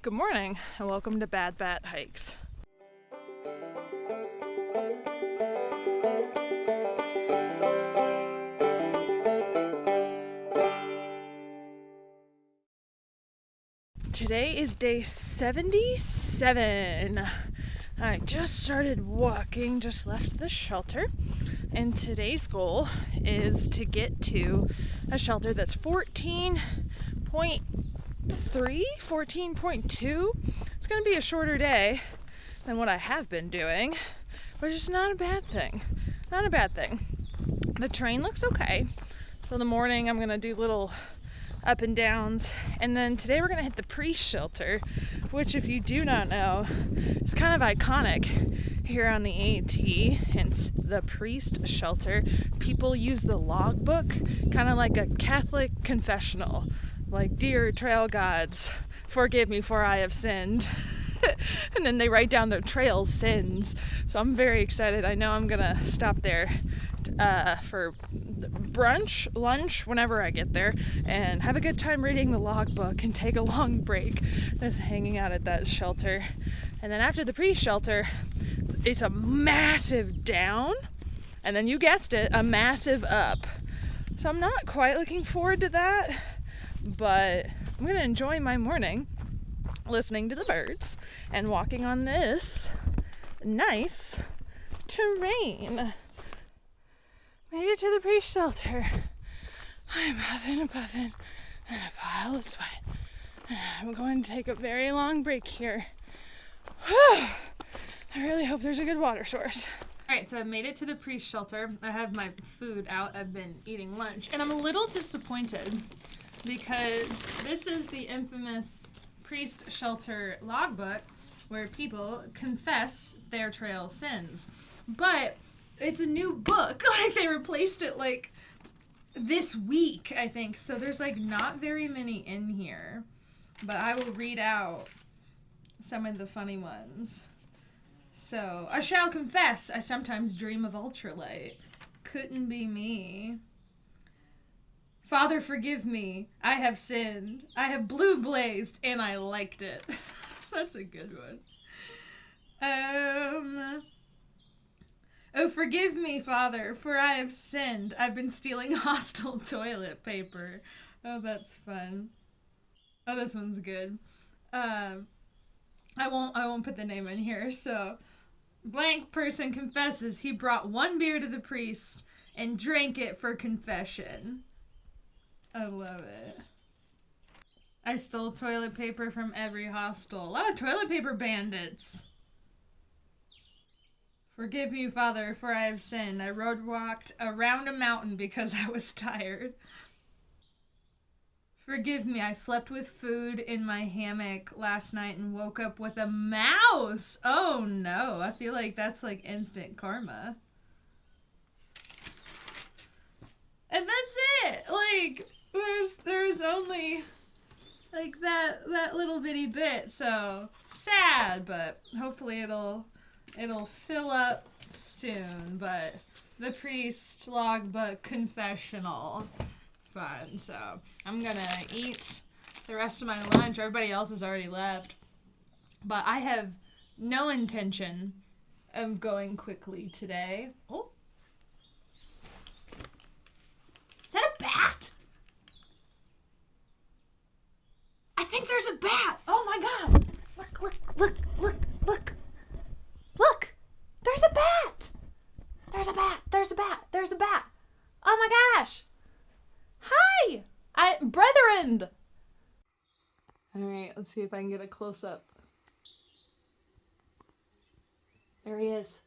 Good morning, and welcome to Bad Bat Hikes. Today is day 77. I just started walking, just left the shelter, and today's goal is to get to a shelter that's 14.2. It's going to be a shorter day than what I have been doing, which is not a bad thing. The terrain looks okay. So in the morning I'm going to do little up and downs, and then today we're going to hit the priest shelter, which, if you do not know, is kind of iconic here on the AT, hence the priest shelter. People use the logbook kind of like a Catholic confessional, like, "Dear trail gods, forgive me for I have sinned." And then they write down their trail sins. So I'm very excited. I know I'm gonna stop there for brunch, lunch, whenever I get there, and have a good time reading the logbook and take a long break just hanging out at that shelter. And then after the pre-shelter, it's a massive down, and then you guessed it, a massive up. So I'm not quite looking forward to that, but I'm gonna enjoy my morning listening to the birds and walking on this nice terrain. Made it to the priest shelter. I'm huffing and puffing and a pile of sweat. I'm going to take a very long break here. I really hope there's a good water source. Alright, so I made it to the priest shelter. I have my food out. I've been eating lunch. And I'm a little disappointed because this is the infamous priest shelter logbook where people confess their trail sins. But it's a new book. Like, they replaced it like this week, I think. So there's like not very many in here. But I will read out some of the funny ones. So, I shall confess, I sometimes dream of ultralight. Couldn't be me. Father, forgive me. I have sinned. I have blue blazed, and I liked it. That's a good one. Oh, forgive me, Father, for I have sinned. I've been stealing hostile toilet paper. Oh, that's fun. Oh, this one's good. I won't put the name in here. So, blank person confesses he brought one beer to the priest and drank it for confession. I love it. I stole toilet paper from every hostel. A lot of toilet paper bandits. Forgive me, Father, for I have sinned. I road walked around a mountain because I was tired. Forgive me, I slept with food in my hammock last night and woke up with a mouse. Oh no, I feel like that's like instant karma. And that's it. Like, there's only like that little bitty bit, so sad, but hopefully it'll fill up soon. But the priest logbook confessional, fun. So I'm gonna eat the rest of my lunch. Everybody else has already left, but I have no intention of going quickly today. Oh, is that a bat? I think there's a bat. Oh my god. Look. Look. There's a bat. There's a bat. Oh my gosh. Hi. Brethren. All right, let's see if I can get a close up. There he is.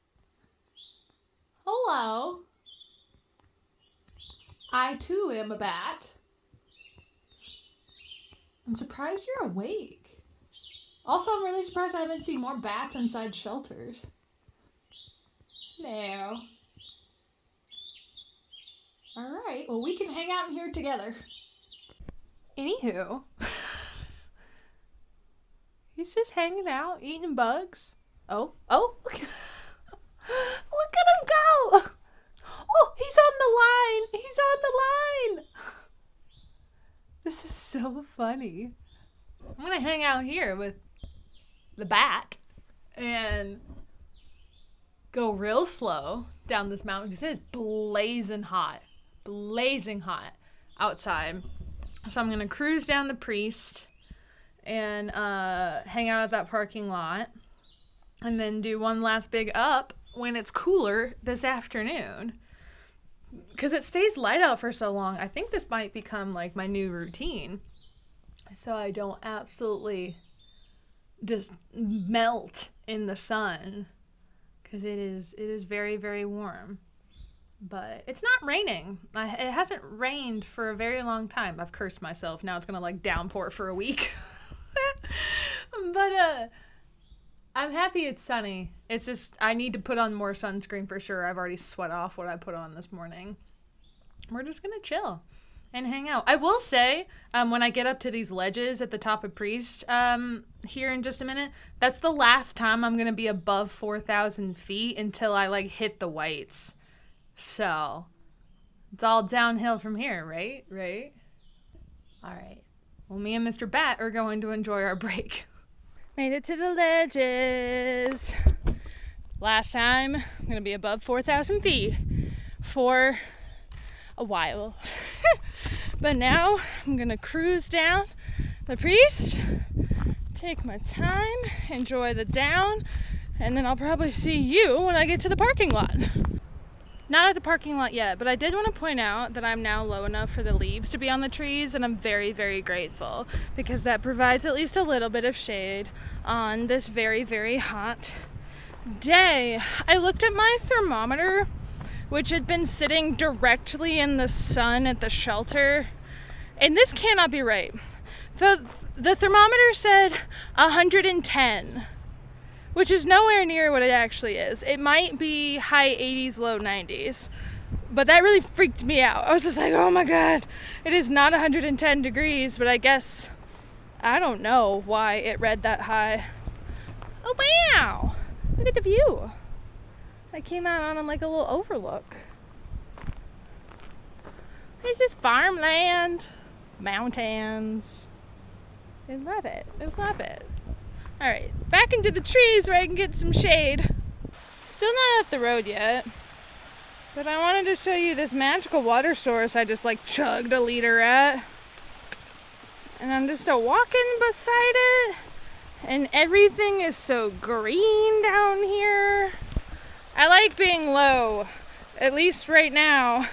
Hello. I too am a bat. I'm surprised you're awake. Also, I'm really surprised I haven't seen more bats inside shelters. No. Alright, well, we can hang out in here together. Anywho. He's just hanging out, eating bugs. Oh, look. Look at him go! Oh, he's on the line! This is so funny. I'm gonna hang out here with the bat and go real slow down this mountain because it is blazing hot outside. So I'm gonna cruise down the Priest and hang out at that parking lot, and then do one last big up when it's cooler this afternoon. Because it stays light out for so long, I think this might become like my new routine. So I don't absolutely just melt in the sun. Because it is very, very warm. But it's not raining. It hasn't rained for a very long time. I've cursed myself. Now it's going to like downpour for a week. But I'm happy it's sunny. It's just I need to put on more sunscreen for sure. I've already sweat off what I put on this morning. We're just going to chill and hang out. I will say, when I get up to these ledges at the top of Priest here in just a minute, that's the last time I'm going to be above 4,000 feet until I like hit the whites. So it's all downhill from here, right? Right? All right. Well, me and Mr. Bat are going to enjoy our break. Made it to the ledges. Last time, I'm going to be above 4,000 feet for a while. But now, I'm going to cruise down the Priest, take my time, enjoy the down, and then I'll probably see you when I get to the parking lot. Not at the parking lot yet, but I did want to point out that I'm now low enough for the leaves to be on the trees, and I'm very, very grateful because that provides at least a little bit of shade on this very, very hot day. I looked at my thermometer, which had been sitting directly in the sun at the shelter, and this cannot be right. The thermometer said 110. Which is nowhere near what it actually is. It might be high 80s, low 90s. But that really freaked me out. I was just like, oh my God, it is not 110 degrees, but I guess, I don't know why it read that high. Oh wow, look at the view. I came out on like a little overlook. This is farmland, mountains. I love it, I love it. All right, back into the trees where I can get some shade. Still not at the road yet, but I wanted to show you this magical water source I just like chugged a liter at. And I'm just walking beside it, and everything is so green down here. I like being low, at least right now,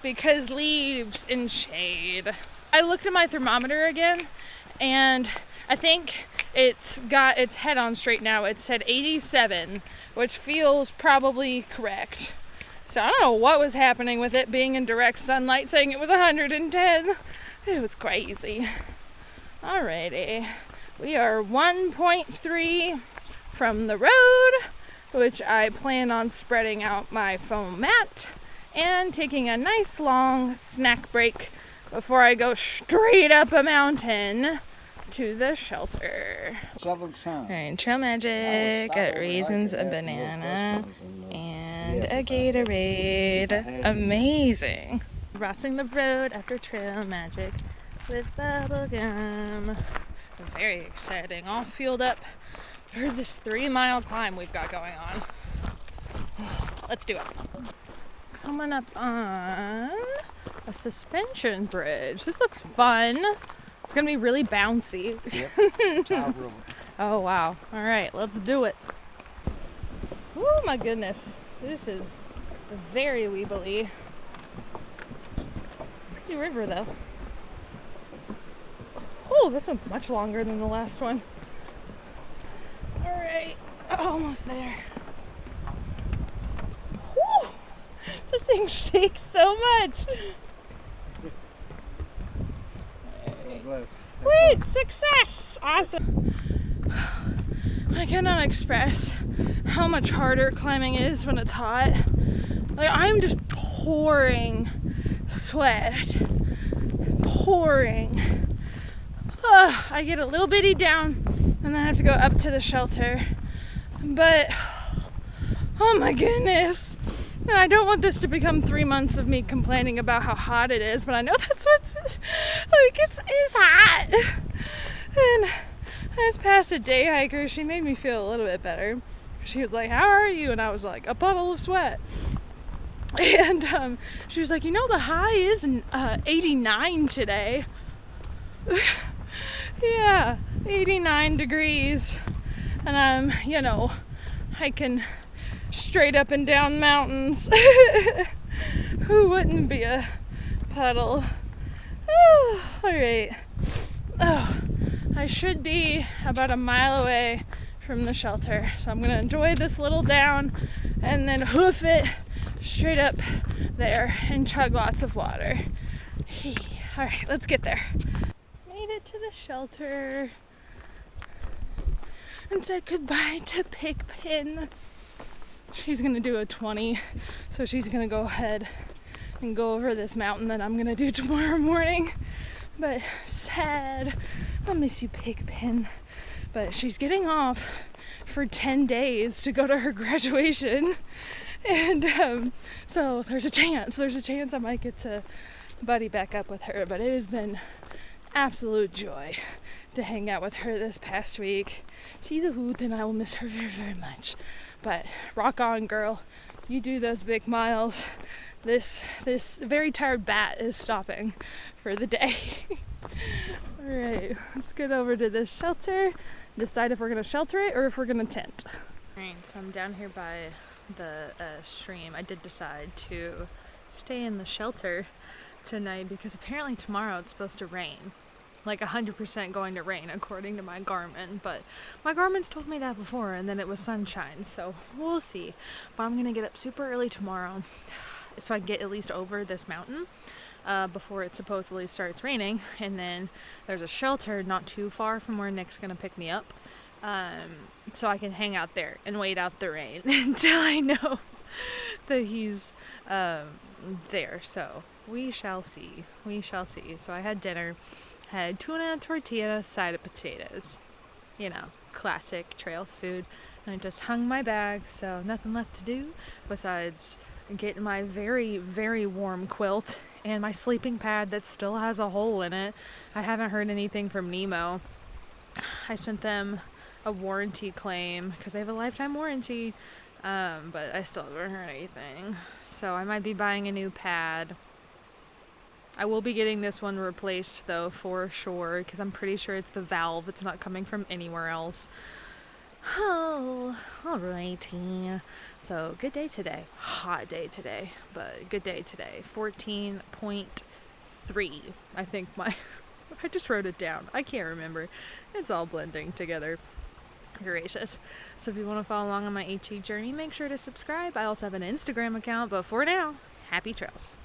because leaves and shade. I looked at my thermometer again, and I think it's got its head on straight now. It said 87, which feels probably correct. So I don't know what was happening with it being in direct sunlight saying it was 110. It was crazy. Alrighty. We are 1.3 from the road, which I plan on spreading out my foam mat and taking a nice long snack break before I go straight up a mountain to the shelter. Alright, Trail Magic, got raisins, a banana, and a Gatorade. Amazing. Crossing the road after Trail Magic with bubblegum. Very exciting. All fueled up for this 3-mile climb we've got going on. Let's do it. Coming up on a suspension bridge. This looks fun. It's gonna be really bouncy. Yep. Oh wow. Alright, let's do it. Oh my goodness. This is very weebly. Pretty river though. Oh, this one's much longer than the last one. Alright, almost there. Whew. This thing shakes so much. Wait, success! Awesome. I cannot express how much harder climbing is when it's hot. Like, I'm just pouring sweat. Pouring. I get a little bitty down and then I have to go up to the shelter. But, oh my goodness. And I don't want this to become 3 months of me complaining about how hot it is, but I know that's what's, like, it's hot. And I was past a day hiker. She made me feel a little bit better. She was like, how are you? And I was like, a puddle of sweat. And she was like, you know, the high is 89 today. Yeah, 89 degrees. And I'm, hiking straight up and down mountains. Who wouldn't be a puddle? Oh, all right. Oh, I should be about a mile away from the shelter. So I'm going to enjoy this little down and then hoof it straight up there and chug lots of water. All right, let's get there. Made it to the shelter and said goodbye to Pigpen. She's gonna do a 20, so she's gonna go ahead and go over this mountain that I'm gonna do tomorrow morning. But sad, I'll miss you, Pigpen. But she's getting off for 10 days to go to her graduation. And so there's a chance I might get to buddy back up with her. But it has been absolute joy to hang out with her this past week. She's a hoot and I will miss her very, very much. But rock on, girl. You do those big miles. This very tired bat is stopping for the day. All right, let's get over to this shelter, decide if we're going to shelter it or if we're going to tent. All right, so I'm down here by the stream. I did decide to stay in the shelter tonight because apparently tomorrow it's supposed to rain. Like 100% going to rain according to my Garmin, but my Garmin's told me that before and then it was sunshine, so we'll see. But I'm gonna get up super early tomorrow so I can get at least over this mountain before it supposedly starts raining, and then there's a shelter not too far from where Nick's gonna pick me up, so I can hang out there and wait out the rain until I know that he's there. So we shall see. So I had dinner. Had tuna, tortilla, side of potatoes. Classic trail food. And I just hung my bag, so nothing left to do besides get my very, very warm quilt and my sleeping pad that still has a hole in it. I haven't heard anything from Nemo. I sent them a warranty claim because they have a lifetime warranty, but I still haven't heard anything. So I might be buying a new pad. I will be getting this one replaced though for sure because I'm pretty sure it's the valve. It's not coming from anywhere else. Oh, alrighty. So good day today. Hot day today, but good day today. 14.3. I think I just wrote it down. I can't remember. It's all blending together. Gracious. So if you want to follow along on my AT journey, make sure to subscribe. I also have an Instagram account, but for now, happy trails.